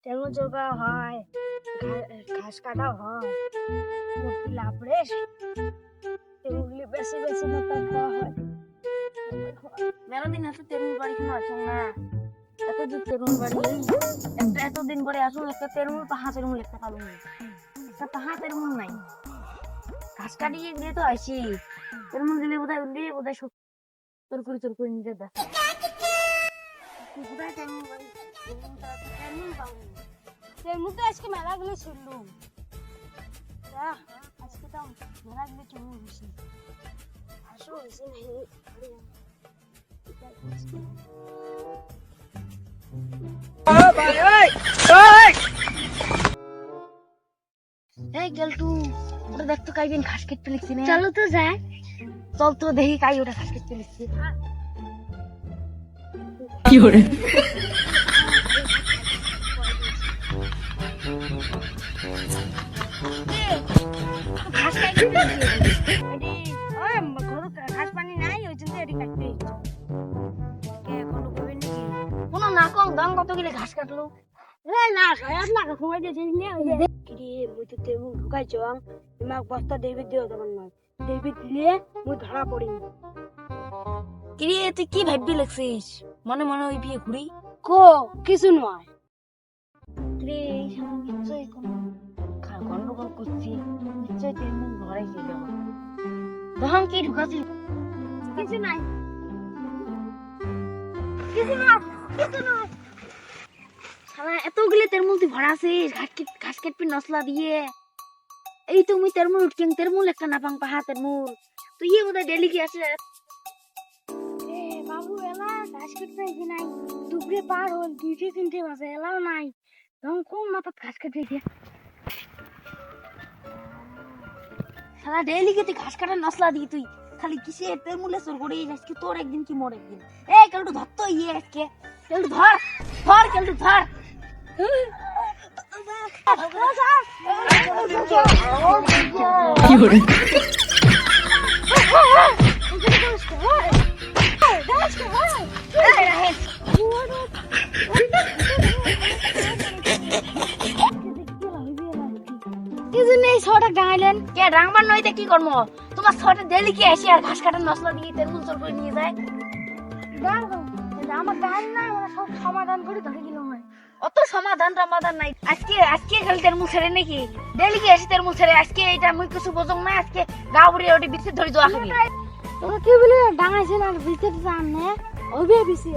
তেমন জোগা হয়, ঘাস কাটা হয়, মুরগি লাভ রে এগুলি বেশি বেশি না তাই খাওয়া হয়। মেলাদিন এত তেরুল বাড়ি কোনো আসুন না, এত দূর তেরুল বাড়ি একটা এতদিন পরে আসুন, একটা তেরুল পাহা তেরুল একটা পাবো না, একটা পাহা তেরুল নাই। ঘাস কাটিয়ে দিয়ে তো আসি, তেরুল দিলে বোধহয় তোর করে নিজে দেখ কোথায় তেরুল বাড়ি, তেরুল পাবো না। তেমন তো আজকে মেলাগুলো শুনলুম, আজকে তো মেলাগুলো কেমন হয়েছে, আসো হয়েছে এই গেলটু, ওটা দেখ তো কাইবেন ঘাস কেটে লিখছি না। চলো তো যাই, চল তো দেখি কাই ওটা ঘাস কেটে লিখছি। কি করে ঘাস কাটতে এটি ওই ঘর ঘাস পানি নাই ওই জন্য এটি কাটতে কে কোনো কবে নাকি কোনো না কম দাম কত গেলে ঘাস কাটলো। না সায়াত না সময় দিয়েছিস নে ওই যে কি মুই তো তেমন ঢুকাইছ আমাক বস্তা দেবে দিও তখন নয় দেবে দিলে মুই ধরা পড়ি। কিরে তুই কি ভাববি লিখছিস, মনে মনে ওই বিয়ে ঘুরি কো কিছু নয় রে, এই সময় নিশ্চয়ই কোনো গন্ডগোল করছি, নিশ্চয়ই তেমন ঘরে গিয়ে যাবো। তখন কি ঢুকাছিল? কিছু নাই কিছু না কিছু নয়। শালা এতগুলি তেরমুল তুই ভরা আছিস ঘাস কাটবি নসলা দিয়ে। এই তুমি তেরমুল উঠছেন, তেরমুল একটা নাপাং পাহা তেরমুল তুই ইয়ে বোধহয় ডেলি কি আছে। এ বাবু এলা ঘাস কাটতে যে নাই দুপুরে পার হল 2-3 বাজে এলাও নাই তখন কোন মাথা ঘাস কাটতে গিয়ে শালা ডেলি কি তুই ঘাস কাটার নসলা দিয়ে তুই খালি কিসে তেরমুলে চোর করে আজকে তোর একদিন কি মোর একদিন। এই কেলটু ধর তো ইয়ে আজকে কেলটু ধর ধর কেলটু ধর। কি করে কে রাংবার নইতে কি করবো, তোমার ছটা ডেলি কি আসি আর ঘাস কাটার নসলা দিয়ে তেরমুল চোর করে নিয়ে যায়। আমার গান না আমরা সব সমাধান করে ধরে গেল অত সমাধান টমাধান নাই, আজকে আজকে খালি তেরমুল ছেড়ে নাকি ডেলি কি আসি তেরমুল ছেড়ে, আজকে এটা মুই কিছু বোঝং না, আজকে গা বুড়ি ওটি বিস্কুট ধরে যাওয়া খাবি। তোরা কি বলে ডাঙাইছে না বিচে জান না ওবে বিচে